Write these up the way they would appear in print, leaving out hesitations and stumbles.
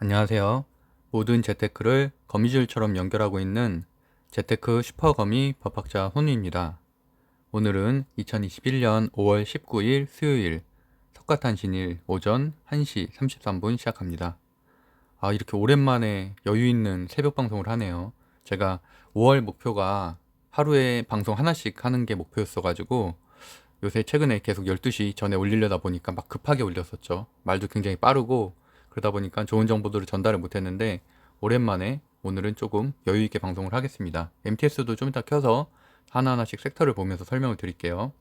안녕하세요. 모든 재테크를 거미줄처럼 연결하고 있는 재테크 슈퍼거미 법학자 혼우입니다. 오늘은 2021년 5월 19일 수요일 석가탄신일 오전 1시 33분 시작합니다. 이렇게 오랜만에 여유 있는 새벽 방송을 하네요. 제가 5월 목표가 하루에 방송 하나씩 하는 게 목표였어가지고 요새 최근에 계속 12시 전에 올리려다 보니까 막 급하게 올렸었죠. 말도 굉장히 빠르고 그러다 보니까 좋은 정보들을 전달을 못했는데 오랜만에 오늘은 조금 여유 있게 방송을 하겠습니다. MTS도 좀 이따 켜서 하나하나씩 섹터를 보면서 설명을 드릴게요.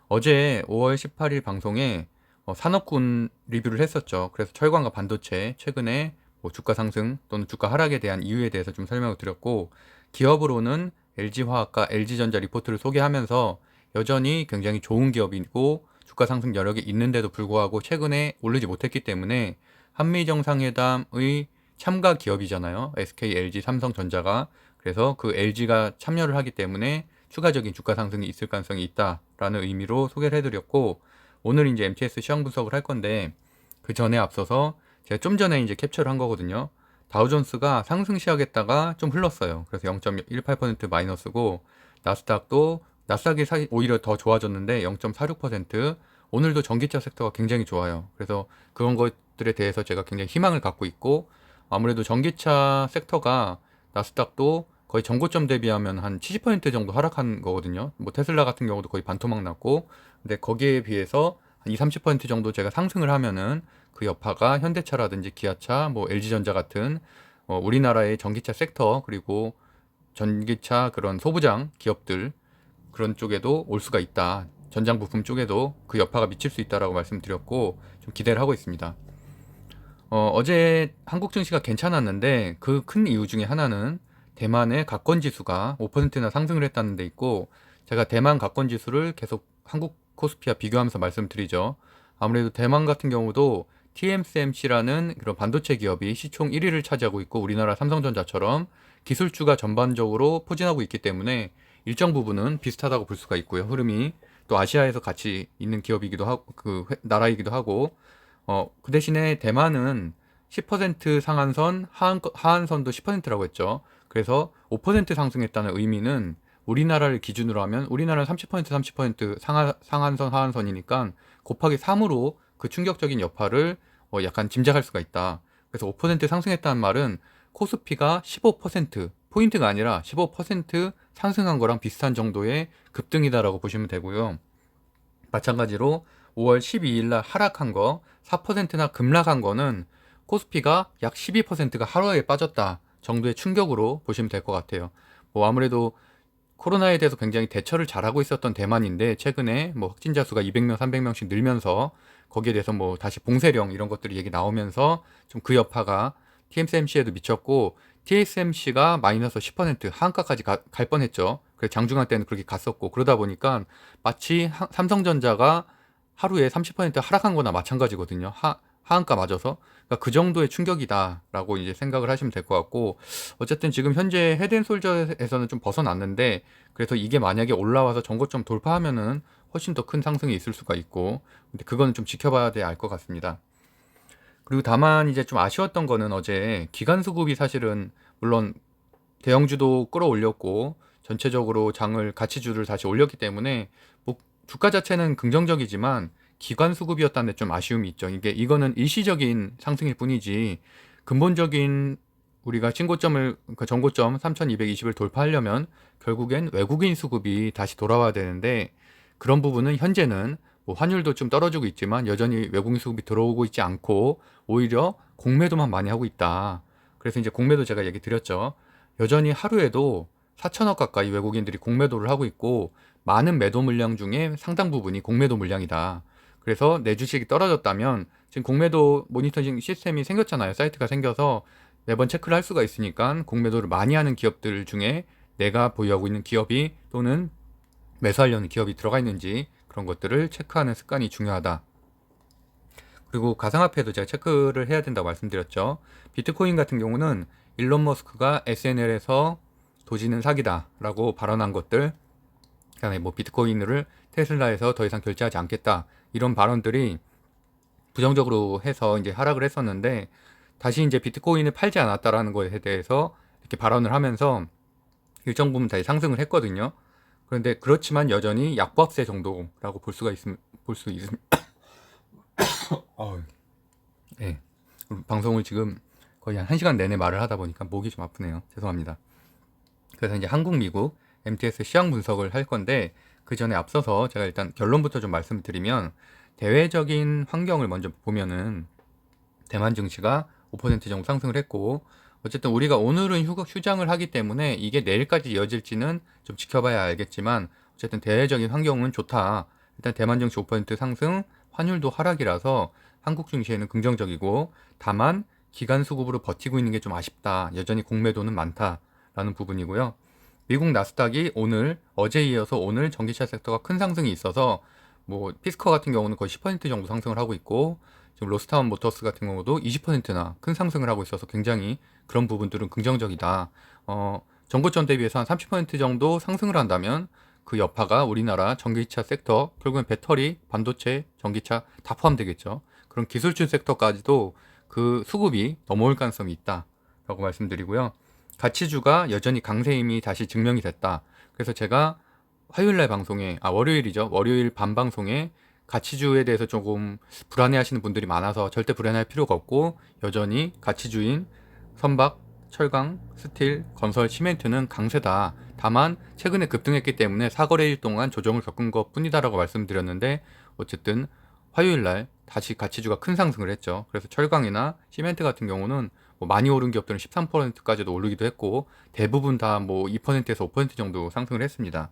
어제 5월 18일 방송에 산업군 리뷰를 했었죠. 그래서 철강과 반도체 최근에 주가 상승 또는 주가 하락에 대한 이유에 대해서 좀 설명을 드렸고, 기업으로는 LG화학과 LG전자 리포트를 소개하면서 여전히 굉장히 좋은 기업이고 주가 상승 여력이 있는데도 불구하고 최근에 오르지 못했기 때문에 한미 정상회담의 참가 기업이잖아요. SK, LG, 삼성전자가. 그래서 그 LG가 참여를 하기 때문에 추가적인 주가 상승이 있을 가능성이 있다라는 의미로 소개를 해드렸고, 오늘 이제 MTS 시황 분석을 할 건데 그 전에 앞서서 제가 좀 전에 이제 캡처를 한 거거든요. 다우존스가 상승 시작했다가 좀 흘렀어요. 그래서 0.18% 마이너스고, 나스닥이 오히려 더 좋아졌는데 0.46%. 오늘도 전기차 섹터가 굉장히 좋아요. 그래서 그런 것들에 대해서 제가 굉장히 희망을 갖고 있고, 아무래도 전기차 섹터가 나스닥도 거의 전고점 대비하면 한 70% 정도 하락한 거거든요. 뭐 테슬라 같은 경우도 거의 반토막 났고, 근데 거기에 비해서 한 2, 30% 정도 제가 상승을 하면은 그 여파가 현대차라든지 기아차, 뭐 LG전자 같은 우리나라의 전기차 섹터, 그리고 전기차 그런 소부장 기업들, 그런 쪽에도 올 수가 있다. 전장 부품 쪽에도 그 여파가 미칠 수 있다라고 말씀드렸고, 좀 기대를 하고 있습니다. 어제 한국 증시가 괜찮았는데 그 큰 이유 중에 하나는 대만의 가권 지수가 5%나 상승을 했다는 데 있고, 제가 대만 가권 지수를 계속 한국 코스피와 비교하면서 말씀드리죠. 아무래도 대만 같은 경우도 TSMC라는 그런 반도체 기업이 시총 1위를 차지하고 있고, 우리나라 삼성전자처럼 기술주가 전반적으로 포진하고 있기 때문에 일정 부분은 비슷하다고 볼 수가 있고요. 흐름이 또 아시아에서 같이 있는 기업이기도 하고 나라이기도 하고, 그 대신에 대만은 10% 상한선, 하한선도 10%라고 했죠. 그래서 5% 상승했다는 의미는 우리나라를 기준으로 하면 우리나라는 30% 상한선, 하한선이니까 곱하기 3으로 그 충격적인 여파를 약간 짐작할 수가 있다. 그래서 5% 상승했다는 말은 코스피가 15%, 포인트가 아니라 15% 상승한 거랑 비슷한 정도의 급등이다라고 보시면 되고요. 마찬가지로 5월 12일 날 하락한 거 4%나 급락한 거는 코스피가 약 12%가 하루에 빠졌다 정도의 충격으로 보시면 될 것 같아요. 뭐 아무래도 코로나에 대해서 굉장히 대처를 잘하고 있었던 대만인데, 최근에 뭐 확진자 수가 200명, 300명씩 늘면서 거기에 대해서 뭐 다시 봉쇄령 이런 것들이 얘기 나오면서 좀 그 여파가 TSMC에도 미쳤고, TSMC가 마이너스 10% 하한가까지 갈 뻔했죠. 그래서 장중한 때는 그렇게 갔었고, 그러다 보니까 마치 삼성전자가 하루에 30% 하락한 거나 마찬가지거든요. 하한가 맞아서. 그러니까 그 정도의 충격이다라고 이제 생각을 하시면 될 것 같고, 어쨌든 지금 현재 헤드앤솔저에서는 좀 벗어났는데, 그래서 이게 만약에 올라와서 전고점 돌파하면은 훨씬 더 큰 상승이 있을 수가 있고, 근데 그거는 좀 지켜봐야 돼 알 것 같습니다. 그리고 다만 이제 좀 아쉬웠던 거는 어제 기관 수급이 사실은 물론 대형주도 끌어올렸고 전체적으로 장을 가치주를 다시 올렸기 때문에 뭐 주가 자체는 긍정적이지만 기관 수급이었다는 데 좀 아쉬움이 있죠. 이거는 일시적인 상승일 뿐이지 근본적인 우리가 신고점을 그 전고점 3220을 돌파하려면 결국엔 외국인 수급이 다시 돌아와야 되는데, 그런 부분은 현재는 뭐 환율도 좀 떨어지고 있지만 여전히 외국인 수급이 들어오고 있지 않고 오히려 공매도만 많이 하고 있다. 그래서 이제 공매도 제가 얘기 드렸죠. 여전히 하루에도 4천억 가까이 외국인들이 공매도를 하고 있고, 많은 매도 물량 중에 상당 부분이 공매도 물량이다. 그래서 내 주식이 떨어졌다면 지금 공매도 모니터링 시스템이 생겼잖아요. 사이트가 생겨서 매번 체크를 할 수가 있으니까 공매도를 많이 하는 기업들 중에 내가 보유하고 있는 기업이 또는 매수하려는 기업이 들어가 있는지 그런 것들을 체크하는 습관이 중요하다. 그리고 가상화폐도 제가 체크를 해야 된다고 말씀드렸죠. 비트코인 같은 경우는 일론 머스크가 SNL에서 도지는 사기다 라고 발언한 것들, 그다음에 뭐 비트코인을 테슬라에서 더 이상 결제하지 않겠다 이런 발언들이 부정적으로 해서 이제 하락을 했었는데, 다시 이제 비트코인을 팔지 않았다라는 것에 대해서 이렇게 발언을 하면서 일정 부분 다시 상승을 했거든요. 그런데 그렇지만 여전히 약보합세 정도라고 볼 수 있습니다. 네. 방송을 지금 거의 한 1시간 내내 말을 하다 보니까 목이 좀 아프네요. 죄송합니다. 그래서 이제 한국, 미국 MTS 시황 분석을 할 건데 그 전에 앞서서 제가 일단 결론부터 좀 말씀드리면 대외적인 환경을 먼저 보면은 대만 증시가 5% 정도 상승을 했고 어쨌든 우리가 오늘은 휴장을 하기 때문에 이게 내일까지 이어질지는 좀 지켜봐야 알겠지만 어쨌든 대외적인 환경은 좋다. 일단 대만 증시 5% 상승, 환율도 하락이라서 한국 증시에는 긍정적이고 다만 기간 수급으로 버티고 있는 게 좀 아쉽다. 여전히 공매도는 많다라는 부분이고요. 미국 나스닥이 오늘 어제 이어서 오늘 전기차 섹터가 큰 상승이 있어서 뭐 피스커 같은 경우는 거의 10% 정도 상승을 하고 있고 지금 로스타운 모터스 같은 경우도 20%나 큰 상승을 하고 있어서 굉장히 그런 부분들은 긍정적이다. 전고점 대비해서 한 30% 정도 상승을 한다면 그 여파가 우리나라 전기차 섹터, 결국엔 배터리, 반도체, 전기차 다 포함되겠죠. 그런 기술주 섹터까지도 그 수급이 넘어올 가능성이 있다라고 말씀드리고요. 가치주가 여전히 강세임이 다시 증명이 됐다. 그래서 제가 화요일날 방송에, 월요일이죠. 월요일 밤 방송에 가치주에 대해서 조금 불안해하시는 분들이 많아서 절대 불안할 필요가 없고 여전히 가치주인 선박, 철강, 스틸, 건설, 시멘트는 강세다. 다만 최근에 급등했기 때문에 사거래일 동안 조정을 겪은 것 뿐이다라고 말씀드렸는데 어쨌든 화요일날 다시 가치주가 큰 상승을 했죠. 그래서 철강이나 시멘트 같은 경우는 뭐 많이 오른 기업들은 13%까지도 오르기도 했고 대부분 다 뭐 2%에서 5% 정도 상승을 했습니다.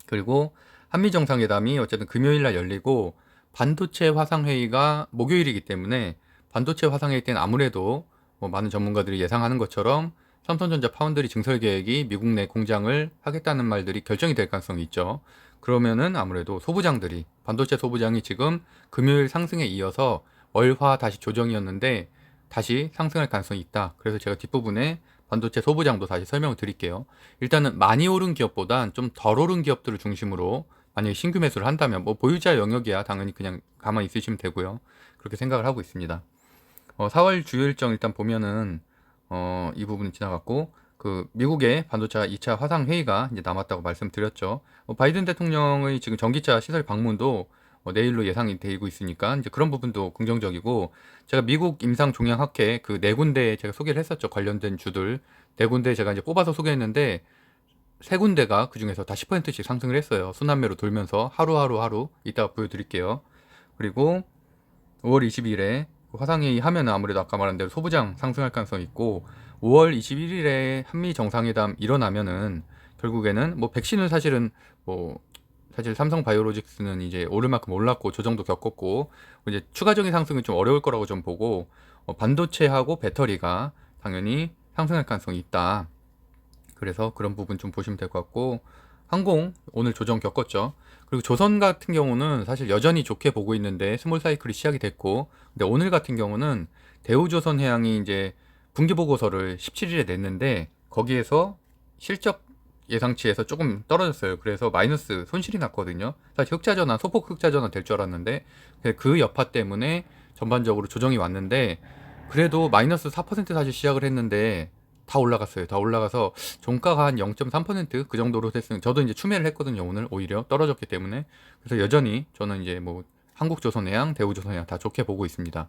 그리고 한미 정상회담이 어쨌든 금요일 날 열리고 반도체 화상 회의가 목요일이기 때문에 반도체 화상 회의 때는 아무래도 뭐 많은 전문가들이 예상하는 것처럼 삼성전자 파운드리 증설 계획이 미국 내 공장을 하겠다는 말들이 결정이 될 가능성이 있죠. 그러면은 아무래도 소부장들이 반도체 소부장이 지금 금요일 상승에 이어서 월화 다시 조정이었는데 다시 상승할 가능성이 있다. 그래서 제가 뒷부분에 반도체 소부장도 다시 설명을 드릴게요. 일단은 많이 오른 기업보단 좀 덜 오른 기업들을 중심으로 만약에 신규 매수를 한다면 뭐 보유자 영역이야 당연히 그냥 가만히 있으시면 되고요. 그렇게 생각을 하고 있습니다. 4월 주요 일정 일단 보면은 이 부분은 지나갔고 그 미국의 반도체 2차 화상 회의가 이제 남았다고 말씀드렸죠. 바이든 대통령의 지금 전기차 시설 방문도 내일로 예상이 되고 있으니까 이제 그런 부분도 긍정적이고 제가 미국 임상 종양학회 그 네 군데 제가 소개를 했었죠. 관련된 주들 네 군데 제가 이제 뽑아서 소개했는데 세 군데가 그 중에서 다 10%씩 상승을 했어요. 순환매로 돌면서 하루 이따가 보여드릴게요. 그리고 5월 20일에 화상회의 하면 아무래도 아까 말한 대로 소부장 상승할 가능성이 있고 5월 21일에 한미 정상회담 일어나면은 결국에는 뭐 백신은 사실은 뭐 사실 삼성 바이오로직스는 이제 오를 만큼 올랐고 조정도 겪었고 이제 추가적인 상승은 좀 어려울 거라고 좀 보고 반도체하고 배터리가 당연히 상승할 가능성이 있다. 그래서 그런 부분 좀 보시면 될 것 같고 항공 오늘 조정 겪었죠. 그리고 조선 같은 경우는 사실 여전히 좋게 보고 있는데 스몰 사이클이 시작이 됐고 근데 오늘 같은 경우는 대우조선해양이 이제 분기 보고서를 17일에 냈는데 거기에서 실적 예상치에서 조금 떨어졌어요. 그래서 마이너스 손실이 났거든요. 사실 흑자전환, 소폭 흑자전환 될 줄 알았는데 그 여파 때문에 전반적으로 조정이 왔는데 그래도 마이너스 4% 사실 시작을 했는데 다 올라갔어요. 다 올라가서 종가가 한 0.3%그 정도로 됐으면 저도 이제 추매를 했거든요. 오늘 오히려 떨어졌기 때문에 그래서 여전히 저는 이제 뭐 한국조선해양, 대우조선해양 다 좋게 보고 있습니다.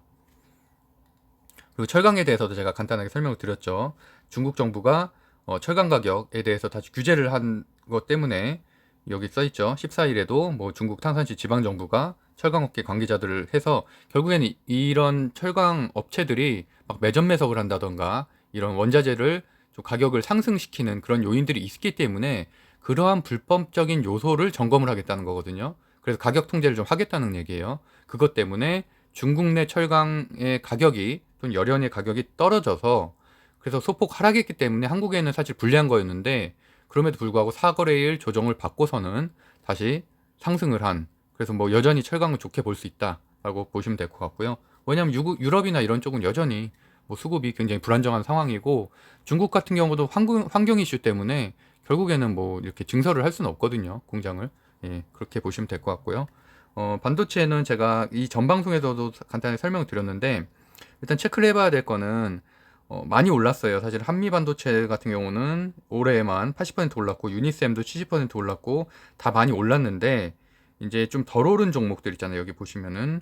그리고 철강에 대해서도 제가 간단하게 설명을 드렸죠. 중국 정부가 철강 가격에 대해서 다시 규제를 한 것 때문에 여기 써 있죠. 14일에도 뭐 중국 탄산시 지방 정부가 철강업계 관계자들을 해서 결국에는 이런 철강 업체들이 막 매점 매석을 한다던가 이런 원자재를 좀 가격을 상승시키는 그런 요인들이 있기 때문에 그러한 불법적인 요소를 점검을 하겠다는 거거든요. 그래서 가격 통제를 좀 하겠다는 얘기예요. 그것 때문에 중국 내 철강의 가격이 또는 열연의 가격이 떨어져서 그래서 소폭 하락했기 때문에 한국에는 사실 불리한 거였는데 그럼에도 불구하고 사거래일 조정을 받고서는 다시 상승을 한 그래서 뭐 여전히 철강을 좋게 볼 수 있다라고 보시면 될 것 같고요. 왜냐하면 유럽이나 이런 쪽은 여전히 뭐 수급이 굉장히 불안정한 상황이고 중국 같은 경우도 환경 이슈 때문에 결국에는 뭐 이렇게 증설을 할 수는 없거든요. 공장을. 예, 그렇게 보시면 될 것 같고요. 반도체는 제가 이 전 방송에서도 간단히 설명을 드렸는데 일단 체크를 해봐야 될 거는 많이 올랐어요. 사실 한미반도체 같은 경우는 올해만 80% 올랐고 유니셈도 70% 올랐고 다 많이 올랐는데 이제 좀 덜 오른 종목들 있잖아요. 여기 보시면은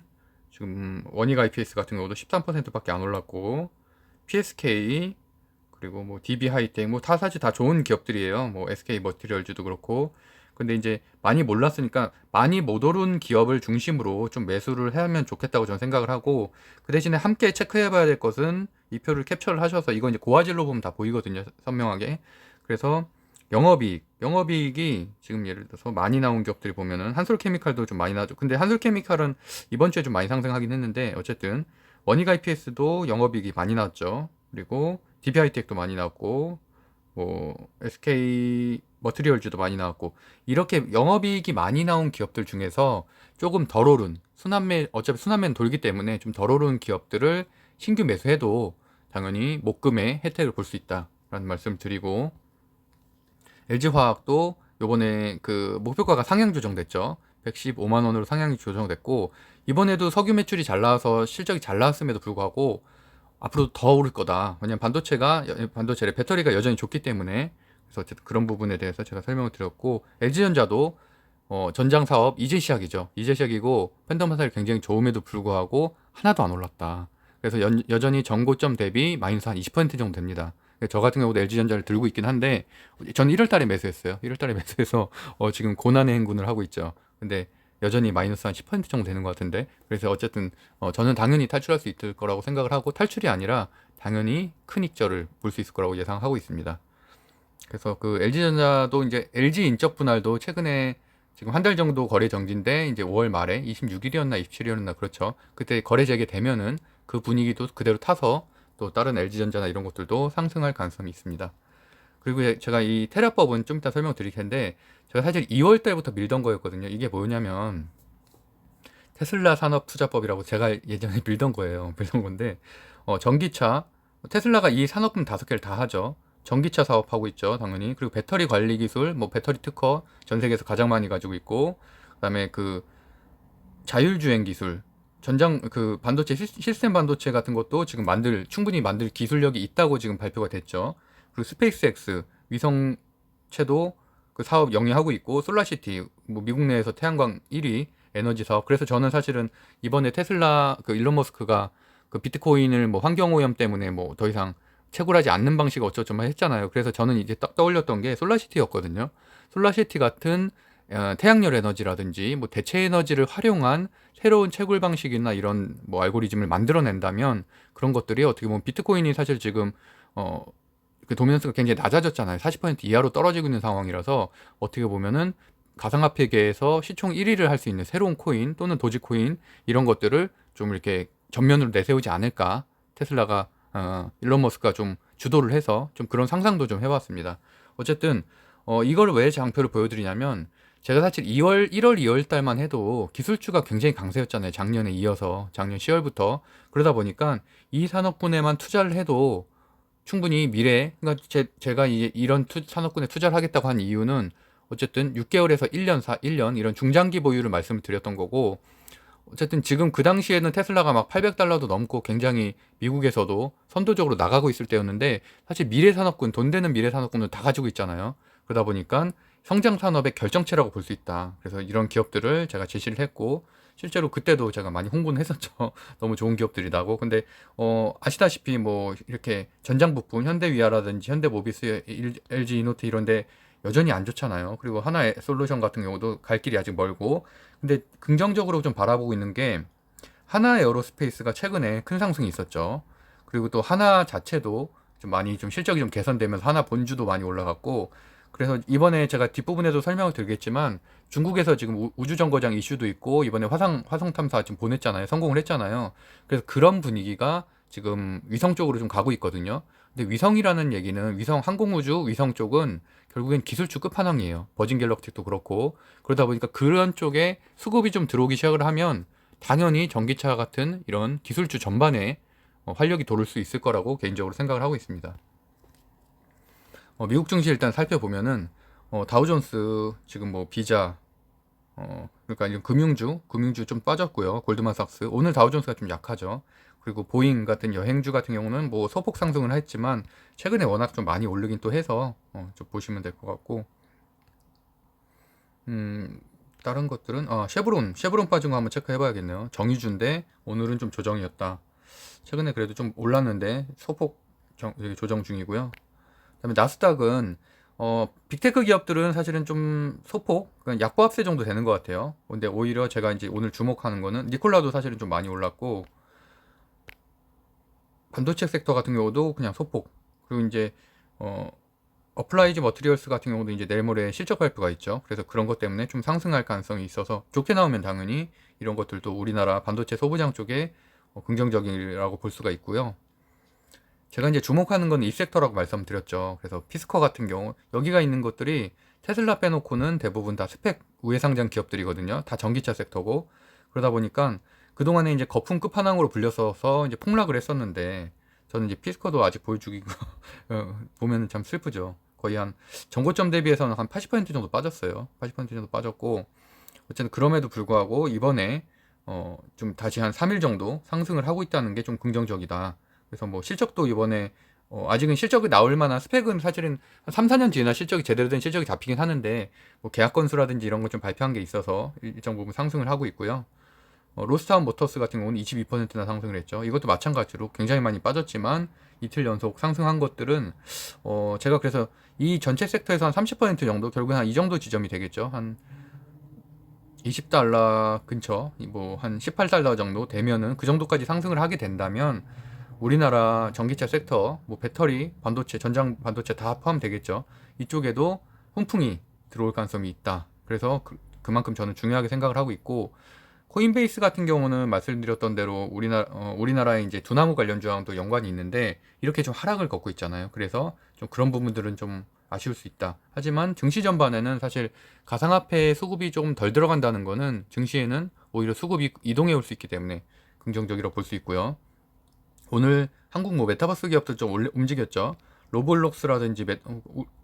지금 원익 IPS 같은 경우도 13%밖에 안 올랐고 PSK 그리고 뭐 DB 하이텍 뭐 다 사실 다 좋은 기업들이에요. 뭐 SK 머티리얼즈도 그렇고. 근데 이제 많이 몰랐으니까 많이 못 오른 기업을 중심으로 좀 매수를 하면 좋겠다고 저는 생각을 하고, 그 대신에 함께 체크해 봐야 될 것은 이 표를 캡처를 하셔서 이거 이제 고화질로 보면 다 보이거든요. 선명하게. 그래서 영업이익이 지금 예를 들어서 많이 나온 기업들이 보면은 한솔케미칼도 좀 많이 나죠. 근데 한솔케미칼은 이번 주에 좀 많이 상승하긴 했는데 어쨌든 원익 IPS도 영업이익이 많이 나왔죠. 그리고 DB하이텍도 많이 나왔고 뭐 SK 머트리얼즈도 많이 나왔고, 이렇게 영업이익이 많이 나온 기업들 중에서 조금 덜 오른 어차피 순환매는 돌기 때문에 좀 덜 오른 기업들을 신규 매수해도 당연히 목금의 혜택을 볼 수 있다라는 말씀을 드리고, LG화학도 요번에 그 목표가가 상향 조정됐죠. 115만 원으로 상향이 조정됐고, 이번에도 석유 매출이 잘 나와서 실적이 잘 나왔음에도 불구하고 앞으로 더 오를 거다. 왜냐면 반도체의 배터리가 여전히 좋기 때문에. 그래서 어쨌든 그런 부분에 대해서 제가 설명을 드렸고, LG전자도 전장 사업 이제 시작이죠. 이제 시작이고 팬덤 화살이 굉장히 좋음에도 불구하고 하나도 안 올랐다. 그래서 여전히 전고점 대비 마이너스 한 20% 정도 됩니다. 저 같은 경우도 LG전자를 들고 있긴 한데 저는 1월 달에 매수했어요. 1월 달에 매수해서 지금 고난의 행군을 하고 있죠. 근데 여전히 마이너스 한 10% 정도 되는 것 같은데, 그래서 어쨌든 저는 당연히 탈출할 수 있을 거라고 생각을 하고, 탈출이 아니라 당연히 큰 익절을 볼 수 있을 거라고 예상하고 있습니다. 그래서 그 LG전자도 이제 LG 인적 분할도 최근에 지금 한 달 정도 거래 정지인데 이제 5월 말에 26일이었나 27일이었나 그렇죠. 그때 거래 재개되면은 그 분위기도 그대로 타서 또 다른 LG전자나 이런 것들도 상승할 가능성이 있습니다. 그리고 제가 이 테라법은 좀 이따 설명드릴 텐데, 제가 사실 2월 달부터 밀던 거였거든요. 이게 뭐냐면 테슬라 산업투자법이라고 제가 예전에 밀던 거예요. 밀던 건데 전기차, 테슬라가 이 산업군 5개를 다 하죠. 전기차 사업하고 있죠, 당연히. 그리고 배터리 관리 기술, 뭐 배터리 특허 전 세계에서 가장 많이 가지고 있고, 그다음에 그 자율주행 기술, 전장 그 반도체 시스템 반도체 같은 것도 지금 충분히 만들 기술력이 있다고 지금 발표가 됐죠. 그리고 스페이스X 위성체도 그 사업 영위하고 있고, 솔라시티 뭐 미국 내에서 태양광 1위 에너지 사업. 그래서 저는 사실은 이번에 테슬라 그 일론 머스크가 그 비트코인을 뭐 환경 오염 때문에 뭐 더 이상 채굴하지 않는 방식 어쩌고저쩌고 했잖아요. 그래서 저는 이제 딱 떠올렸던 게 솔라시티였거든요. 솔라시티 같은 태양열 에너지라든지 뭐 대체 에너지를 활용한 새로운 채굴 방식이나 이런 뭐 알고리즘을 만들어낸다면, 그런 것들이 어떻게 보면 비트코인이 사실 지금 그 도미넌스가 굉장히 낮아졌잖아요. 40% 이하로 떨어지고 있는 상황이라서 어떻게 보면은 가상화폐계에서 시총 1위를 할 수 있는 새로운 코인 또는 도지코인, 이런 것들을 좀 이렇게 전면으로 내세우지 않을까, 테슬라가 일론 머스크가 좀 주도를 해서 좀 그런 상상도 좀 해봤습니다. 어쨌든 이걸 왜 장표를 보여드리냐면, 제가 사실 1월, 2월 달만 해도 기술주가 굉장히 강세였잖아요. 작년에 이어서 작년 10월부터. 그러다 보니까 이 산업군에만 투자를 해도 충분히 미래, 그러니까 제가 이제 이런 산업군에 투자를 하겠다고 한 이유는 어쨌든 6개월에서 1년 이런 중장기 보유를 말씀을 드렸던 거고, 어쨌든 지금 그 당시에는 테슬라가 막 800달러도 넘고 굉장히 미국에서도 선도적으로 나가고 있을 때였는데, 사실 미래 산업군, 돈 되는 미래 산업군을 다 가지고 있잖아요. 그러다 보니까 성장 산업의 결정체라고 볼 수 있다. 그래서 이런 기업들을 제가 제시를 했고, 실제로 그때도 제가 많이 홍보는 했었죠. 너무 좋은 기업들이라고. 근데 아시다시피 뭐 이렇게 전장 부품 현대위아라든지 현대모비스, LG 이노트 이런데 여전히 안 좋잖아요. 그리고 하나의 솔루션 같은 경우도 갈 길이 아직 멀고. 근데 긍정적으로 좀 바라보고 있는 게, 하나 에어로스페이스가 최근에 큰 상승이 있었죠. 그리고 또 하나 자체도 좀 많이 좀 실적이 좀 개선되면서 하나 본주도 많이 올라갔고, 그래서 이번에 제가 뒷부분에도 설명을 드리겠지만 중국에서 지금 우주정거장 이슈도 있고, 이번에 화성 탐사 지금 보냈잖아요. 성공을 했잖아요. 그래서 그런 분위기가 지금 위성 쪽으로 좀 가고 있거든요. 근데 위성이라는 얘기는 항공우주 위성 쪽은 결국엔 기술주 끝판왕이에요. 버진 갤럭틱도 그렇고. 그러다 보니까 그런 쪽에 수급이 좀 들어오기 시작을 하면 당연히 전기차 같은 이런 기술주 전반에 활력이 돌을 수 있을 거라고 개인적으로 생각을 하고 있습니다. 미국 증시 일단 살펴보면은 다우존스 지금 뭐 비자, 그러니까 이런 금융주 좀 빠졌고요. 골드만삭스 오늘 다우존스가 좀 약하죠. 그리고 보잉 같은 여행주 같은 경우는 뭐 소폭 상승을 했지만 최근에 워낙 좀 많이 오르긴 또 해서 좀 보시면 될 것 같고, 음, 다른 것들은 쉐브론 빠진 거 한번 체크해 봐야겠네요. 정유주인데 오늘은 좀 조정이었다. 최근에 그래도 좀 올랐는데 소폭 조정 중이고요. 그다음에 나스닥은 빅테크 기업들은 사실은 좀 소폭, 그러니까 약보합세 정도 되는 것 같아요. 근데 오히려 제가 이제 오늘 주목하는 거는 니콜라도 사실은 좀 많이 올랐고, 반도체 섹터 같은 경우도 그냥 소폭. 그리고 이제 어, 어플라이즈 머티리얼스 같은 경우도 이제 내일 모레 실적 발표가 있죠. 그래서 그런 것 때문에 좀 상승할 가능성이 있어서 좋게 나오면 당연히 이런 것들도 우리나라 반도체 소부장 쪽에 긍정적이라고 볼 수가 있고요. 제가 이제 주목하는 건 이 섹터라고 말씀드렸죠. 그래서 피스커 같은 경우 여기가 있는 것들이 테슬라 빼놓고는 대부분 다 스펙 우회상장 기업들이거든요. 다 전기차 섹터고, 그러다 보니까 그동안에 이제 거품 끝판왕으로 불렸어서 이제 폭락을 했었는데, 저는 이제 피스커도 아직 보여주기고 보면 참 슬프죠. 거의 한 전고점 대비해서는 한 80% 정도 빠졌어요. 80% 정도 빠졌고, 어쨌든 그럼에도 불구하고 이번에 좀 다시 한 3일 정도 상승을 하고 있다는 게 좀 긍정적이다. 그래서 뭐 실적도 이번에 아직은 실적이 나올 만한 스펙은 사실은 한 3, 4년 뒤에나 실적이 제대로 된 실적이 잡히긴 하는데, 뭐 계약 건수라든지 이런 거 좀 발표한 게 있어서 일정 부분 상승을 하고 있고요. 로스타운 모터스 같은 경우는 22%나 상승을 했죠. 이것도 마찬가지로 굉장히 많이 빠졌지만 이틀 연속 상승한 것들은 제가 그래서 이 전체 섹터에서 한 30% 정도, 결국엔 한 이 정도 지점이 되겠죠. 한 20달러 근처, 뭐 한 18달러 정도 되면은 그 정도까지 상승을 하게 된다면 우리나라 전기차 섹터, 뭐 배터리, 반도체, 전장 반도체 다 포함되겠죠. 이쪽에도 훈풍이 들어올 가능성이 있다. 그래서 그만큼 저는 중요하게 생각을 하고 있고, 코인베이스 같은 경우는 말씀드렸던 대로 우리나라의 이제 두나무 관련주와도 연관이 있는데 이렇게 좀 하락을 걷고 있잖아요. 그래서 좀 그런 부분들은 좀 아쉬울 수 있다. 하지만 증시 전반에는 사실 가상화폐 수급이 조금 덜 들어간다는 거는 증시에는 오히려 수급이 이동해 올 수 있기 때문에 긍정적이라고 볼 수 있고요. 오늘 한국 뭐 메타버스 기업들 좀 움직였죠. 로블록스라든지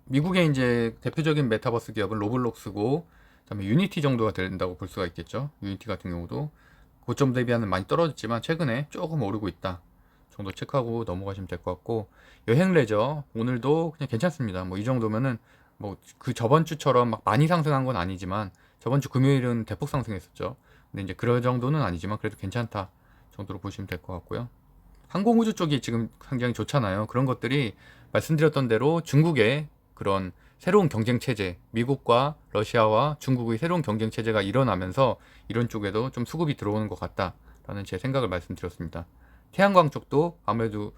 미국의 이제 대표적인 메타버스 기업은 로블록스고, 그다음에 유니티 정도가 된다고 볼 수가 있겠죠. 유니티 같은 경우도 고점 대비하는 많이 떨어졌지만 최근에 조금 오르고 있다 정도 체크하고 넘어가시면 될 것 같고, 여행 레저 오늘도 그냥 괜찮습니다. 뭐 이 정도면은 뭐 그 저번 주처럼 막 많이 상승한 건 아니지만, 저번 주 금요일은 대폭 상승했었죠. 근데 이제 그럴 정도는 아니지만 그래도 괜찮다 정도로 보시면 될 것 같고요. 항공우주 쪽이 지금 굉장히 좋잖아요. 그런 것들이 말씀드렸던 대로 중국의 그런 새로운 경쟁 체제, 미국과 러시아와 중국의 새로운 경쟁 체제가 일어나면서 이런 쪽에도 좀 수급이 들어오는 것 같다라는 제 생각을 말씀드렸습니다. 태양광 쪽도 아무래도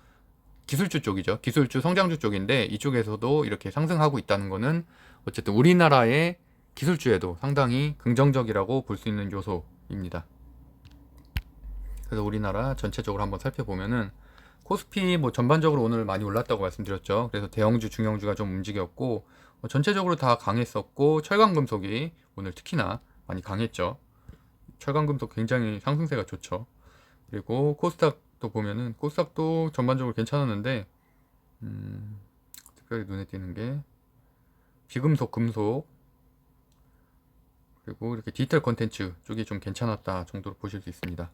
기술주 쪽이죠. 기술주 성장주 쪽인데 이쪽에서도 이렇게 상승하고 있다는 것은 어쨌든 우리나라의 기술주에도 상당히 긍정적이라고 볼 수 있는 요소입니다. 그래서 우리나라 전체적으로 한번 살펴보면은 코스피 뭐 전반적으로 오늘 많이 올랐다고 말씀드렸죠. 그래서 대형주, 중형주가 좀 움직였고, 전체적으로 다 강했었고, 철강금속이 오늘 특히나 많이 강했죠. 철강금속 굉장히 상승세가 좋죠. 그리고 코스닥도 보면은 코스닥도 전반적으로 괜찮았는데, 특별히 눈에 띄는 게 비금속, 금속, 그리고 이렇게 디지털 콘텐츠 쪽이 좀 괜찮았다 정도로 보실 수 있습니다.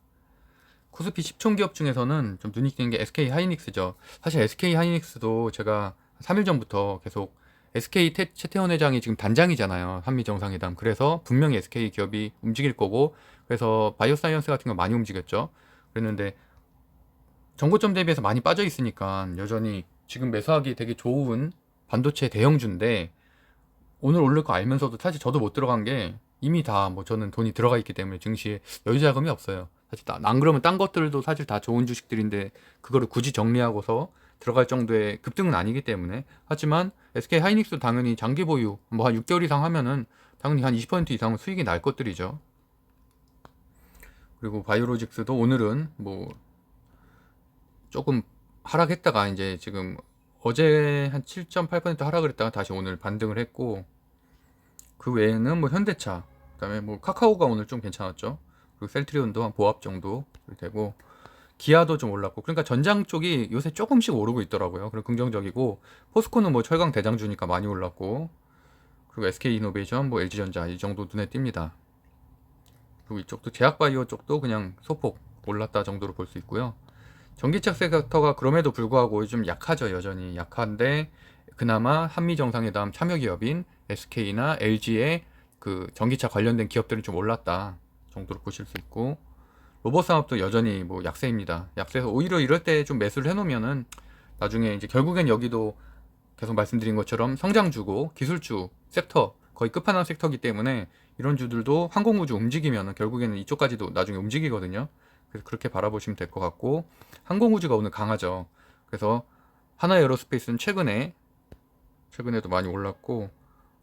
코스피 10총 기업 중에서는 좀 눈이 띄는 게 SK 하이닉스죠. 사실 SK 하이닉스도 제가 3일 전부터 계속 SK 최태원 회장이 지금 단장이잖아요. 한미 정상회담. 그래서 분명히 SK 기업이 움직일 거고, 그래서 바이오사이언스 같은 거 많이 움직였죠. 그랬는데 정고점 대비해서 많이 빠져 있으니까 여전히 지금 매수하기 되게 좋은 반도체 대형주인데, 오늘 오를 거 알면서도 사실 저도 못 들어간 게 이미 다 뭐 저는 돈이 들어가 있기 때문에 증시에 여유 자금이 없어요. 사실 안 그러면 딴 것들도 사실 다 좋은 주식들인데 그거를 굳이 정리하고서 들어갈 정도의 급등은 아니기 때문에. 하지만 SK 하이닉스 당연히 장기 보유 뭐 한 6개월 이상 하면은 당연히 한 20% 이상은 수익이 날 것들이죠. 그리고 바이오로직스도 오늘은 뭐 조금 하락했다가 이제 지금 어제 한 7.8% 하락을 했다가 다시 오늘 반등을 했고, 그 외에는 뭐 현대차, 그다음에 뭐 카카오가 오늘 좀 괜찮았죠. 그리고 셀트리온도 한 보합 정도 되고, 기아도 좀 올랐고, 그러니까 전장 쪽이 요새 조금씩 오르고 있더라고요. 그리고 긍정적이고, 포스코는 뭐 철강 대장주니까 많이 올랐고, 그리고 SK이노베이션, 뭐 LG전자 이 정도 눈에 띕니다. 그리고 이쪽도 제약바이오 쪽도 그냥 소폭 올랐다 정도로 볼 수 있고요. 전기차 섹터가 그럼에도 불구하고 좀 약하죠. 여전히 약한데 그나마 한미 정상회담 참여 기업인 SK나 LG의 그 전기차 관련된 기업들이 좀 올랐다 정도로 보실 수 있고, 로봇 산업도 여전히 뭐 약세입니다. 약세에서 오히려 이럴 때 좀 매수를 해놓으면은 나중에 이제 결국엔 여기도 계속 말씀드린 것처럼 성장주고 기술주 섹터 거의 끝판왕 섹터이기 때문에 이런 주들도 항공우주 움직이면 결국에는 이쪽까지도 나중에 움직이거든요. 그래서 그렇게 바라보시면 될 것 같고, 항공우주가 오늘 강하죠. 그래서 하나에어로스페이스는 최근에도 많이 올랐고,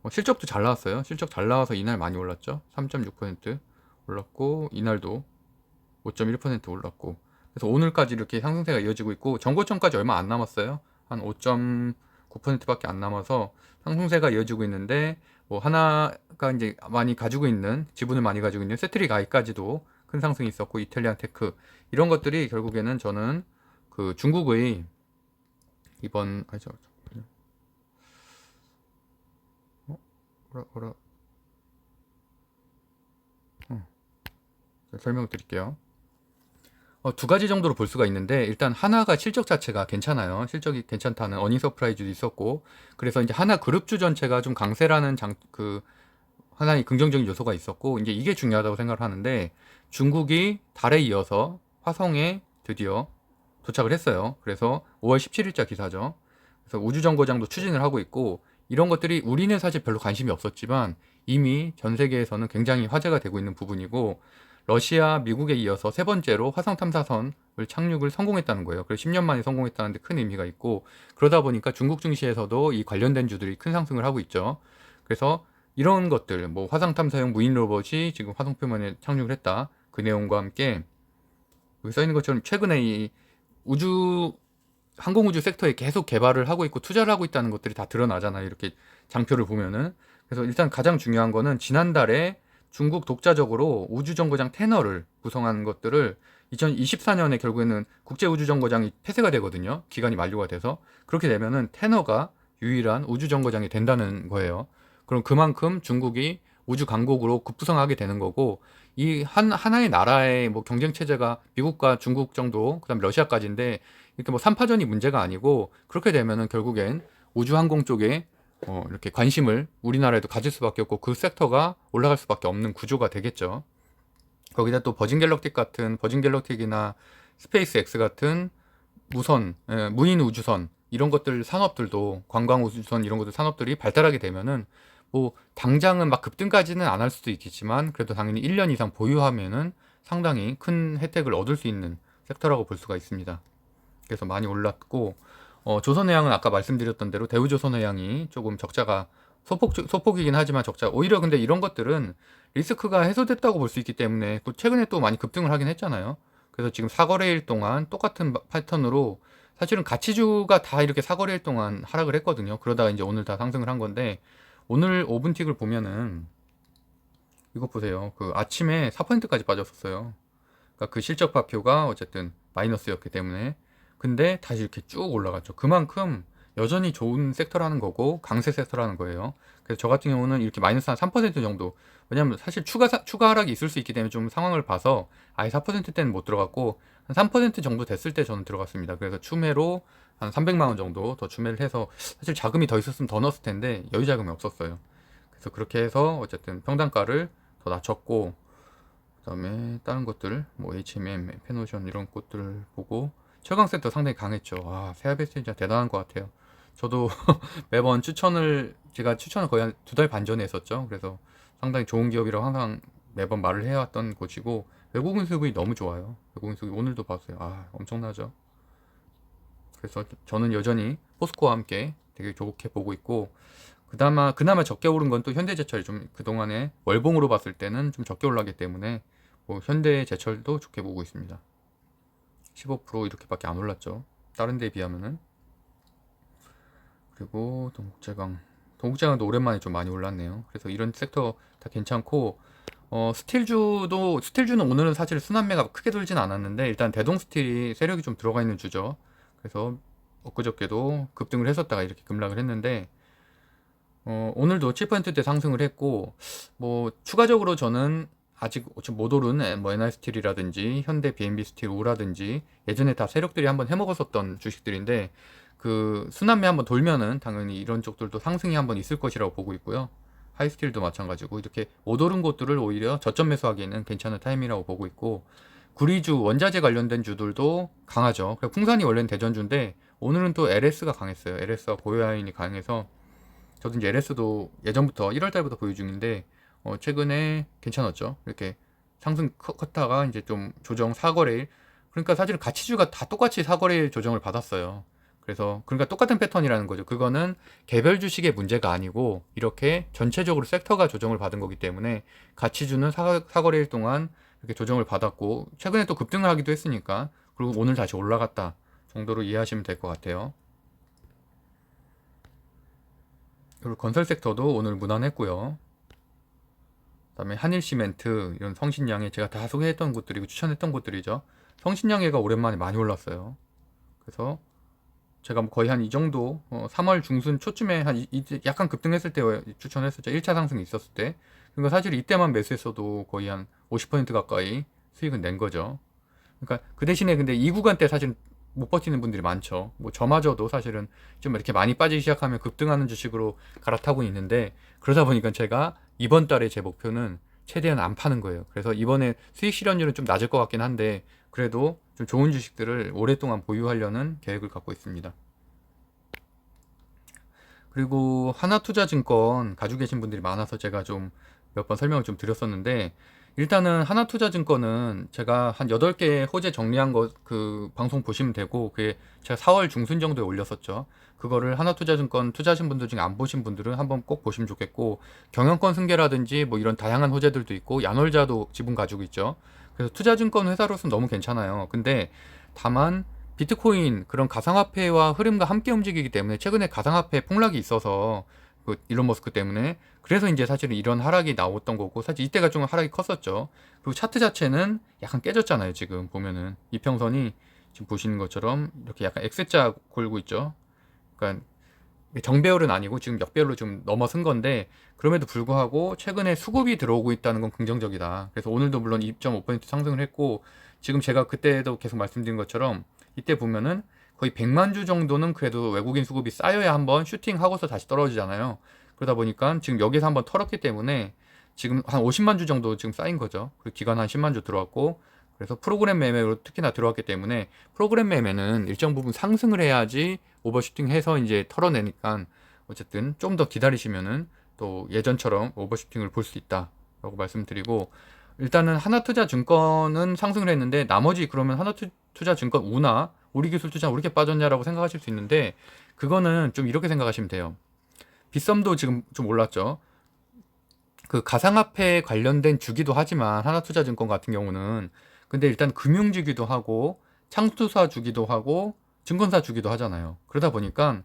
실적도 잘 나왔어요. 실적 잘 나와서 이날 많이 올랐죠. 3.6% 올랐고, 이날도 5.1% 올랐고, 그래서 오늘까지 이렇게 상승세가 이어지고 있고, 정고점까지 얼마 안 남았어요. 한 5.9%밖에 안 남아서 상승세가 이어지고 있는데, 뭐 하나가 이제 많이 가지고 있는 지분을 많이 가지고 있는 세트릭 아이까지도 큰 상승이 있었고, 이탈리안 테크 이런 것들이 결국에는 저는 그 중국의 이번 아니죠, 뭐라 설명을 드릴게요. 두 가지 정도로 볼 수가 있는데, 일단 하나가 실적 자체가 괜찮아요. 실적이 괜찮다는 어닝 서프라이즈도 있었고, 그래서 이제 하나 그룹주 전체가 좀 강세라는 하나의 긍정적인 요소가 있었고, 이제 이게 중요하다고 생각을 하는데, 중국이 달에 이어서 화성에 드디어 도착을 했어요. 그래서 5월 17일자 기사죠. 그래서 우주정거장도 추진을 하고 있고, 이런 것들이 우리는 사실 별로 관심이 없었지만 이미 전 세계에서는 굉장히 화제가 되고 있는 부분이고, 러시아, 미국에 이어서 세 번째로 화성 탐사선을 착륙을 성공했다는 거예요. 그래서 10년 만에 성공했다는 데 큰 의미가 있고, 그러다 보니까 중국 증시에서도 이 관련된 주들이 큰 상승을 하고 있죠. 그래서 이런 것들, 뭐 화상 탐사용 무인 로봇이 지금 화성 표면에 착륙을 했다, 그 내용과 함께 여기 써 있는 것처럼 최근에 이 우주 항공우주 섹터에 계속 개발을 하고 있고 투자를 하고 있다는 것들이 다 드러나잖아요. 이렇게 장표를 보면은. 그래서 일단 가장 중요한 거는 지난달에 중국 독자적으로 우주정거장 테너를 구성한 것들을 2024년에 결국에는 국제우주정거장이 폐쇄가 되거든요. 기간이 만료가 돼서. 그렇게 되면은 테너가 유일한 우주정거장이 된다는 거예요. 그럼 그만큼 중국이 우주 강국으로 급부상하게 되는 거고, 이 하나의 나라의 뭐 경쟁 체제가 미국과 중국 정도, 그다음 러시아까지인데, 이렇게 뭐 3파전이 문제가 아니고, 그렇게 되면은 결국엔 우주항공 쪽에 이렇게 관심을 우리나라에도 가질 수밖에 없고, 그 섹터가 올라갈 수밖에 없는 구조가 되겠죠. 거기다 또 버진 갤럭틱이나 스페이스 X 같은 무인 우주선 이런 것들 산업들도, 관광 우주선 이런 것들 산업들이 발달하게 되면은 뭐 당장은 막 급등까지는 안 할 수도 있겠지만, 그래도 당연히 1년 이상 보유하면은 상당히 큰 혜택을 얻을 수 있는 섹터라고 볼 수가 있습니다. 그래서 많이 올랐고, 조선해양은 아까 말씀드렸던 대로 대우조선해양이 조금 적자가 소폭이긴 하지만 적자, 오히려 근데 이런 것들은 리스크가 해소됐다고 볼 수 있기 때문에 또 최근에 또 많이 급등을 하긴 했잖아요. 그래서 지금 사거래일 동안 똑같은 패턴으로 사실은 가치주가 다 이렇게 사거래일 동안 하락을 했거든요. 그러다가 이제 오늘 다 상승을 한 건데, 오늘 5분틱을 보면은 이거 보세요. 그 아침에 4%까지 빠졌었어요. 그러니까 그 실적 발표가 어쨌든 마이너스였기 때문에. 근데 다시 이렇게 쭉 올라갔죠. 그만큼 여전히 좋은 섹터라는 거고 강세 섹터라는 거예요. 그래서 저 같은 경우는 이렇게 마이너스 한 3% 정도, 왜냐면 사실 추가 하락이 있을 수 있기 때문에 좀 상황을 봐서 아예 4%대는 못 들어갔고, 한 3% 정도 됐을 때 저는 들어갔습니다. 그래서 추매로 한 300만 원 정도 더 추매를 해서, 사실 자금이 더 있었으면 더 넣었을 텐데 여유 자금이 없었어요. 그래서 그렇게 해서 어쨌든 평단가를 더 낮췄고, 그다음에 다른 것들 뭐 HMM, 페노션 이런 것들을 보고, 최강 세터 상당히 강했죠. 아, 세아베스 진짜 대단한 것 같아요. 저도 매번 제가 추천을 거의 한 2달 반 전에 했었죠. 그래서 상당히 좋은 기업이라고 항상 매번 말을 해왔던 곳이고, 외국인 수급이 너무 좋아요. 외국인 수급이 오늘도 봤어요. 아, 엄청나죠. 그래서 저는 여전히 포스코와 함께 되게 좋게 보고 있고, 그나마 적게 오른 건 또 현대제철이 좀 그동안에 월봉으로 봤을 때는 좀 적게 올랐기 때문에 뭐 현대제철도 좋게 보고 있습니다. 15% 이렇게밖에 안 올랐죠. 다른 데에 비하면은. 그리고 동국제강도 오랜만에 좀 많이 올랐네요. 그래서 이런 섹터 다 괜찮고, 스틸주는 오늘은 사실 순환매가 크게 돌진 않았는데, 일단 대동스틸이 세력이 좀 들어가 있는 주죠. 그래서 엊그저께도 급등을 했었다가 이렇게 급락을 했는데, 오늘도 7%대 상승을 했고, 뭐 추가적으로 저는 아직 못 오른 뭐 NI스틸이라든지 현대 BNB 스틸 우라든지 예전에 다 세력들이 한번 해먹었었던 주식들인데 그 순환매 한번 돌면은 당연히 이런 쪽들도 상승이 한번 있을 것이라고 보고 있고요. 하이스틸도 마찬가지고 이렇게 못 오른 곳들을 오히려 저점 매수하기에는 괜찮은 타임이라고 보고 있고 구리주 원자재 관련된 주들도 강하죠. 풍산이 원래는 대전주인데 오늘은 또 LS가 강했어요. LS와 고요아인이 강해서 저도 이제 LS도 예전부터 1월 달부터 보유 중인데 최근에 괜찮았죠. 이렇게 상승 컸다가 이제 좀 조정 4거래일 그러니까 사실은 가치주가 다 똑같이 4거래일 조정을 받았어요. 그래서 그러니까 똑같은 패턴이라는 거죠. 그거는 개별 주식의 문제가 아니고 이렇게 전체적으로 섹터가 조정을 받은 거기 때문에 가치주는 4거래일 동안 이렇게 조정을 받았고 최근에 또 급등을 하기도 했으니까 그리고 오늘 다시 올라갔다 정도로 이해하시면 될 것 같아요. 그리고 건설 섹터도 오늘 무난했고요. 그다음에 한일시멘트 이런 성신양해 제가 다 소개했던 곳들이고 추천했던 곳들이죠. 성신양해가 오랜만에 많이 올랐어요. 그래서 제가 뭐 거의 한 이 정도 3월 중순 초쯤에 약간 급등했을 때 추천했었죠. 1차 상승이 있었을 때. 그러니까 사실 이때만 매수했어도 거의 한 50% 가까이 수익은 낸 거죠. 그러니까 그 대신에 근데 이 구간 때 사실 못 버티는 분들이 많죠. 뭐 저마저도 사실은 좀 이렇게 많이 빠지기 시작하면 급등하는 주식으로 갈아타고 있는데 그러다 보니까 제가 이번 달에 제 목표는 최대한 안 파는 거예요. 그래서 이번에 수익 실현율은 좀 낮을 것 같긴 한데 그래도 좀 좋은 주식들을 오랫동안 보유하려는 계획을 갖고 있습니다. 그리고 하나투자증권 가지고 계신 분들이 많아서 제가 좀 몇 번 설명을 좀 드렸었는데 일단은 하나투자증권은 제가 한 8개 호재 정리한 거 그 방송 보시면 되고 그게 제가 4월 중순 정도에 올렸었죠. 그거를 하나투자증권 투자하신 분들 중에 안 보신 분들은 한번 꼭 보시면 좋겠고 경영권 승계라든지 뭐 이런 다양한 호재들도 있고 야놀자도 지분 가지고 있죠. 그래서 투자증권 회사로서는 너무 괜찮아요. 근데 다만 비트코인 그런 가상화폐와 흐름과 함께 움직이기 때문에 최근에 가상화폐 폭락이 있어서 그 일론 머스크 때문에 그래서 이제 사실은 이런 하락이 나왔던 거고 사실 이때가 좀 하락이 컸었죠. 그리고 차트 자체는 약간 깨졌잖아요. 지금 보면은 이평선이 지금 보시는 것처럼 이렇게 약간 X자 골고 있죠. 그러니까 정배열은 아니고 지금 역배열로 좀 넘어선 건데 그럼에도 불구하고 최근에 수급이 들어오고 있다는 건 긍정적이다. 그래서 오늘도 물론 2.5% 상승을 했고 지금 제가 그때도 계속 말씀드린 것처럼 이때 보면은 거의 100만 주 정도는 그래도 외국인 수급이 쌓여야 한번 슈팅하고서 다시 떨어지잖아요. 그러다 보니까 지금 여기서 한번 털었기 때문에 지금 한 50만 주 정도 지금 쌓인 거죠. 그리고 기간 한 10만 주 들어왔고 그래서 프로그램 매매로 특히나 들어왔기 때문에 프로그램 매매는 일정 부분 상승을 해야지 오버슈팅해서 이제 털어내니까 어쨌든 좀 더 기다리시면은 또 예전처럼 오버슈팅을 볼 수 있다라고 말씀드리고 일단은 하나투자증권은 상승을 했는데 나머지 그러면 하나투자증권 우나 우리기술투자 왜 이렇게 빠졌냐라고 생각하실 수 있는데 그거는 좀 이렇게 생각하시면 돼요. 빗썸도 지금 좀 올랐죠. 그 가상화폐 관련된 주기도 하지만 하나투자증권 같은 경우는 근데 일단 금융주기도 하고 창투사 주기도 하고 증권사 주기도 하잖아요. 그러다 보니까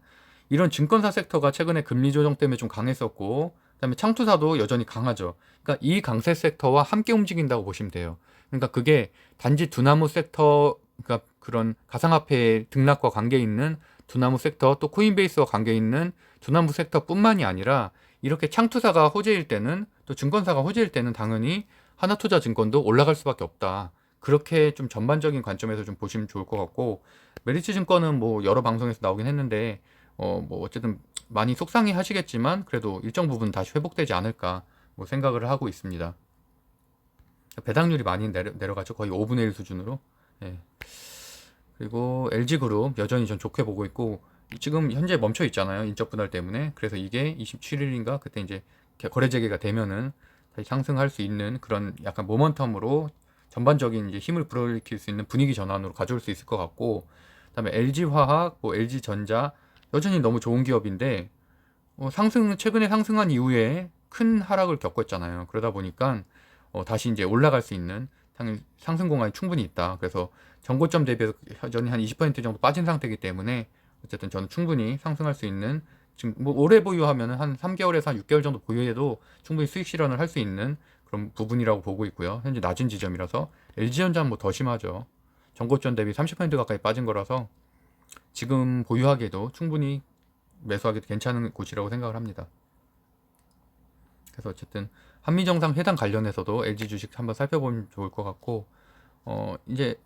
이런 증권사 섹터가 최근에 금리 조정 때문에 좀 강했었고 그다음에 창투사도 여전히 강하죠. 그러니까 이 강세 섹터와 함께 움직인다고 보시면 돼요. 그러니까 그게 단지 두나무 섹터 그러니까 그런 가상화폐 등락과 관계 있는 두나무 섹터 또 코인베이스와 관계 있는 두나무 섹터뿐만이 아니라 이렇게 창투사가 호재일 때는 또 증권사가 호재일 때는 당연히 하나투자증권도 올라갈 수밖에 없다. 그렇게 좀 전반적인 관점에서 좀 보시면 좋을 것 같고 메리츠증권은 뭐 여러 방송에서 나오긴 했는데 뭐 어쨌든 많이 속상해 하시겠지만 그래도 일정 부분 다시 회복되지 않을까 뭐 생각을 하고 있습니다. 배당률이 많이 내려가죠. 거의 5분의 1 수준으로. 예. 그리고 LG그룹 여전히 전 좋게 보고 있고 지금 현재 멈춰 있잖아요. 인적 분할 때문에. 그래서 이게 27일인가 그때 이제 거래 재개가 되면은 다시 상승할 수 있는 그런 약간 모멘텀으로 전반적인 이제 힘을 불어일으킬 수 있는 분위기 전환으로 가져올 수 있을 것 같고 그다음에 LG화학, 뭐 LG전자 여전히 너무 좋은 기업인데 최근에 상승한 이후에 큰 하락을 겪었잖아요. 그러다 보니까 다시 이제 올라갈 수 있는 상승 공간이 충분히 있다. 그래서 전고점 대비해서 여전히 한 20% 정도 빠진 상태이기 때문에 어쨌든 저는 충분히 상승할 수 있는 지금 뭐 오래 보유하면 한 3개월에서 한 6개월 정도 보유해도 충분히 수익 실현을 할 수 있는 그런 부분이라고 보고 있고요. 현재 낮은 지점이라서 LG전자는 뭐 더 심하죠. 전고점 대비 30% 가까이 빠진 거라서 지금 보유하기에도 충분히 매수하기도 괜찮은 곳이라고 생각을 합니다. 그래서 어쨌든 한미 정상회담 관련해서도 LG 주식 한번 살펴보면 좋을 것 같고, 이제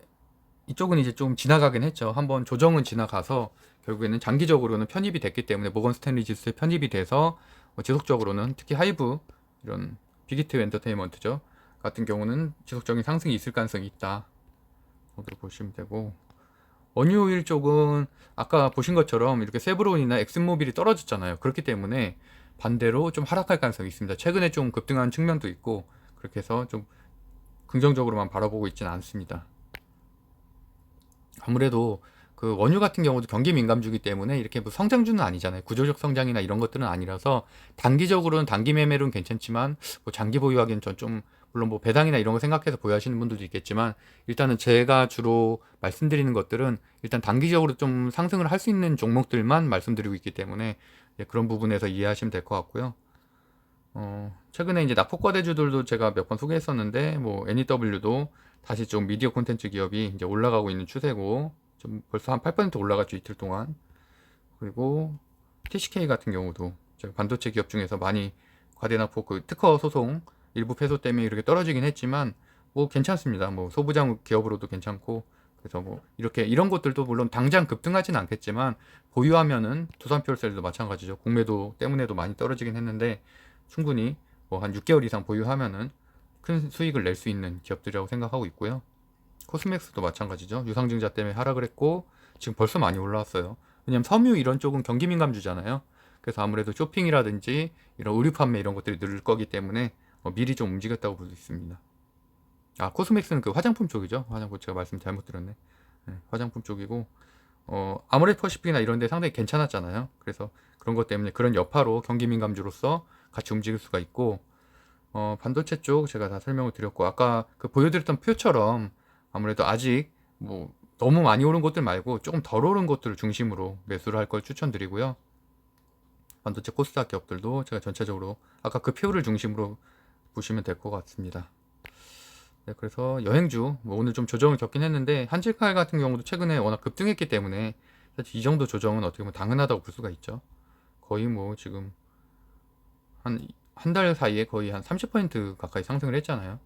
이쪽은 이제 좀 지나가긴 했죠. 한번 조정은 지나가서 결국에는 장기적으로는 편입이 됐기 때문에 모건 스탠리 지수에 편입이 돼서 지속적으로는 특히 하이브 이런 빅히트 엔터테인먼트죠 같은 경우는 지속적인 상승이 있을 가능성이 있다 정도 보시면 되고, 원유오일 쪽은 아까 보신 것처럼 이렇게 세브론이나 엑슨모빌이 떨어졌잖아요. 그렇기 때문에 반대로 좀 하락할 가능성이 있습니다. 최근에 좀 급등한 측면도 있고, 그렇게 해서 좀 긍정적으로만 바라보고 있지는 않습니다. 아무래도 그 원유 같은 경우도 경기 민감주기 때문에 이렇게 뭐 성장주는 아니잖아요. 구조적 성장이나 이런 것들은 아니라서 단기적으로는 단기 매매로는 괜찮지만 뭐 장기 보유하기는 전 좀, 물론 뭐 배당이나 이런 거 생각해서 보유하시는 분들도 있겠지만, 일단은 제가 주로 말씀드리는 것들은 일단 단기적으로 좀 상승을 할 수 있는 종목들만 말씀드리고 있기 때문에 그런 부분에서 이해하시면 될 것 같고요. 최근에 이제 낙폭과대주들도 제가 몇 번 소개했었는데, 뭐 NEW도 다시 좀 미디어 콘텐츠 기업이 이제 올라가고 있는 추세고, 좀 벌써 한 8% 올라갔죠, 이틀 동안. 그리고 TCK 같은 경우도 제가 반도체 기업 중에서 많이 과대낙폭 그 특허 소송 일부 패소 때문에 이렇게 떨어지긴 했지만 뭐 괜찮습니다. 뭐 소부장 기업으로도 괜찮고, 그래서 뭐 이렇게 이런 것들도 물론 당장 급등하진 않겠지만 보유하면은 두산퓨얼셀도 마찬가지죠. 공매도 때문에도 많이 떨어지긴 했는데 충분히 뭐 한 6개월 이상 보유하면은 큰 수익을 낼 수 있는 기업들이라고 생각하고 있고요. 코스맥스도 마찬가지죠. 유상증자 때문에 하락을 했고 지금 벌써 많이 올라왔어요. 왜냐면 섬유 이런 쪽은 경기 민감주잖아요. 그래서 아무래도 쇼핑이라든지 이런 의류 판매 이런 것들이 늘 거기 때문에 미리 좀 움직였다고 볼 수 있습니다. 아, 코스맥스는 그 화장품 쪽이죠. 화장품 제가 말씀 잘못 드렸네. 네, 화장품 쪽이고 아모레 퍼시픽이나 이런 데 상당히 괜찮았잖아요. 그래서 그런 것 때문에 그런 여파로 경기 민감주로서 같이 움직일 수가 있고, 반도체 쪽 제가 다 설명을 드렸고, 아까 그 보여드렸던 표처럼 아무래도 아직 뭐 너무 많이 오른 것들 말고 조금 덜 오른 것들을 중심으로 매수를 할 걸 추천드리고요. 반도체 코스닥 기업들도 제가 전체적으로 아까 그 표를 중심으로 보시면 될 것 같습니다. 네, 그래서 여행주 뭐 오늘 좀 조정을 겪긴 했는데 한질칼 같은 경우도 최근에 워낙 급등했기 때문에 사실 이 정도 조정은 어떻게 보면 당연하다고 볼 수가 있죠. 거의 뭐 지금 한 달 사이에 거의 한 30% 가까이 상승을 했잖아요.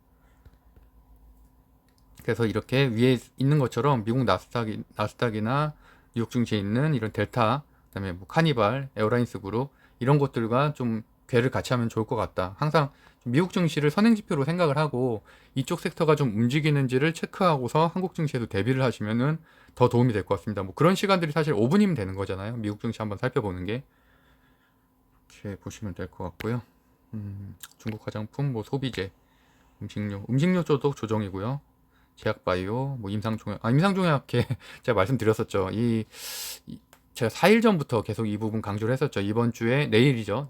그래서 이렇게 위에 있는 것처럼 미국 나스닥이나 뉴욕 증시에 있는 이런 델타, 그다음에 뭐 카니발, 에어라인스 그룹 이런 것들과 좀 궤를 같이 하면 좋을 것 같다. 항상 미국 증시를 선행지표로 생각을 하고 이쪽 섹터가 좀 움직이는지를 체크하고서 한국 증시에도 대비를 하시면은 더 도움이 될 것 같습니다. 뭐 그런 시간들이 사실 5분이면 되는 거잖아요. 미국 증시 한번 살펴보는 게. 이렇게 보시면 될 것 같고요. 중국 화장품, 뭐 소비재, 음식료 쪽도 조정이고요. 제약바이오, 뭐 임상종약, 임상종약계 제가 말씀드렸었죠. 제가 4일 전부터 계속 이 부분 강조를 했었죠. 이번 주에 내일이죠.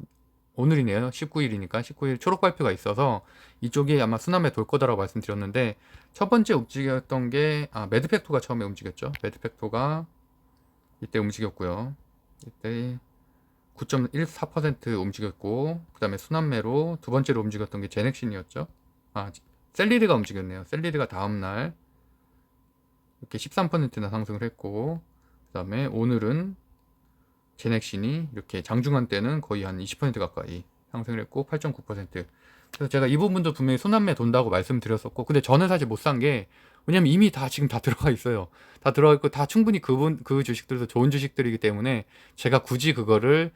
오늘이네요. 19일이니까 19일 초록 발표가 있어서 이쪽이 아마 순환매 돌 거다라고 말씀드렸는데, 첫 번째 움직였던 게 매드팩토가 처음에 움직였죠. 매드팩토가 이때 움직였고요. 이때 9.14% 움직였고, 그 다음에 순환매로 두 번째로 움직였던 게 제넥신이었죠. 셀리드가 움직였네요. 셀리드가 다음날 이렇게 13%나 상승을 했고, 그 다음에 오늘은 제넥신이 이렇게 장중한 때는 거의 한 20% 가까이 상승을 했고 8.9%. 그래서 제가 이 부분도 분명히 손남매 돈다고 말씀드렸었고, 근데 저는 사실 못 산 게, 왜냐면 이미 다 지금 다 들어가 있어요. 다 들어가 있고 다 충분히 그 주식들도 좋은 주식들이기 때문에 제가 굳이 그거를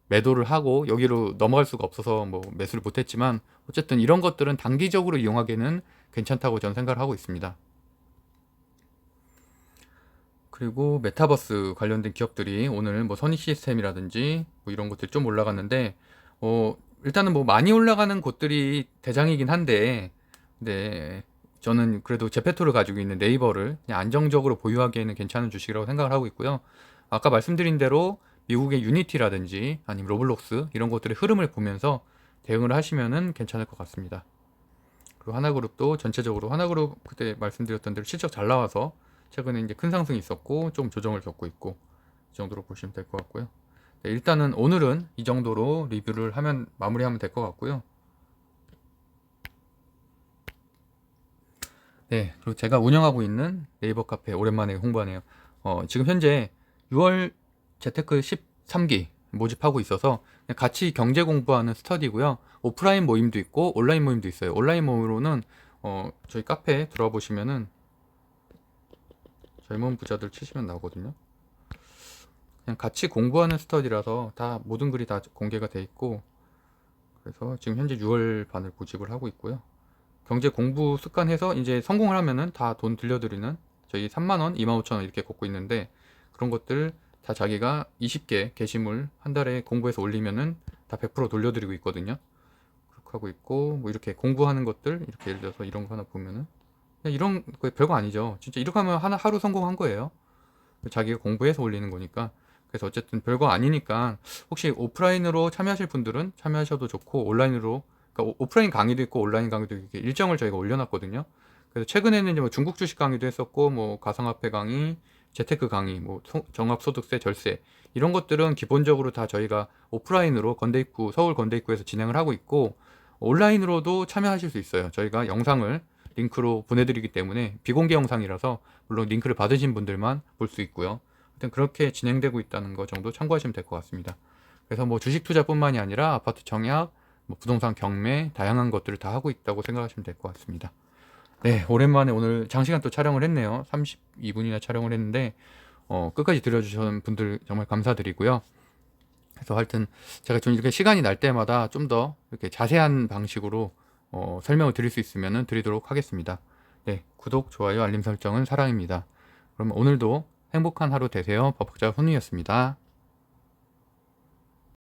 매도를 하고 여기로 넘어갈 수가 없어서 뭐 매수를 못했지만, 어쨌든 이런 것들은 단기적으로 이용하기에는 괜찮다고 저는 생각을 하고 있습니다. 그리고 메타버스 관련된 기업들이 오늘 뭐 선희 시스템이라든지 뭐 이런 것들이 좀 올라갔는데, 일단은 뭐 많이 올라가는 곳들이 대장이긴 한데, 근데 저는 그래도 제페토를 가지고 있는 네이버를 그냥 안정적으로 보유하기에는 괜찮은 주식이라고 생각을 하고 있고요. 아까 말씀드린 대로 미국의 유니티라든지 아니면 로블록스 이런 것들의 흐름을 보면서 대응을 하시면은 괜찮을 것 같습니다. 그리고 하나그룹도 전체적으로, 하나그룹 그때 말씀드렸던 대로 실적 잘 나와서 최근에 이제 큰 상승이 있었고 좀 조정을 겪고 있고, 이 정도로 보시면 될 것 같고요. 네, 일단은 오늘은 이 정도로 리뷰를 하면 마무리하면 될 것 같고요. 네, 그리고 제가 운영하고 있는 네이버 카페 오랜만에 홍보하네요. 지금 현재 6월 재테크 13기 모집하고 있어서 그냥 같이 경제 공부하는 스터디고요. 오프라인 모임도 있고 온라인 모임도 있어요. 온라인 모임으로는 저희 카페에 들어와 보시면은 젊은 부자들 치시면 나오거든요. 그냥 같이 공부하는 스터디라서 다 모든 글이 다 공개가 돼 있고, 그래서 지금 현재 6월 반을 모집을 하고 있고요. 경제 공부 습관해서 이제 성공을 하면은 다 돈 들려드리는, 저희 3만원, 25,000원 이렇게 걷고 있는데, 그런 것들 다 자기가 20개 게시물 한 달에 공부해서 올리면은 다 100% 돌려드리고 있거든요. 그렇게 하고 있고, 뭐 이렇게 공부하는 것들, 이렇게 예를 들어서 이런 거 하나 보면은, 그냥 이런 거 별거 아니죠. 진짜 이렇게 하면 하루 성공한 거예요. 자기가 공부해서 올리는 거니까. 그래서 어쨌든 별거 아니니까 혹시 오프라인으로 참여하실 분들은 참여하셔도 좋고, 온라인으로, 그러니까 오프라인 강의도 있고 온라인 강의도 이렇게 일정을 저희가 올려놨거든요. 그래서 최근에는 이제 뭐 중국 주식 강의도 했었고, 뭐 가상화폐 강의, 재테크 강의, 뭐 종합소득세, 절세, 이런 것들은 기본적으로 다 저희가 오프라인으로 건대입구, 서울 건대입구에서 진행을 하고 있고, 온라인으로도 참여하실 수 있어요. 저희가 영상을 링크로 보내드리기 때문에 비공개 영상이라서 물론 링크를 받으신 분들만 볼 수 있고요. 하여튼 그렇게 진행되고 있다는 거 정도 참고하시면 될 것 같습니다. 그래서 뭐 주식 투자뿐만이 아니라 아파트 청약, 뭐 부동산 경매, 다양한 것들을 다 하고 있다고 생각하시면 될 것 같습니다. 네, 오랜만에 오늘 장시간 또 촬영을 했네요. 32분이나 촬영을 했는데 끝까지 들어주신 분들 정말 감사드리고요. 그래서 하여튼 제가 좀 이렇게 시간이 날 때마다 좀 더 이렇게 자세한 방식으로 설명을 드릴 수 있으면 드리도록 하겠습니다. 네, 구독, 좋아요, 알림 설정은 사랑입니다. 그럼 오늘도 행복한 하루 되세요. 법학자 훈이었습니다.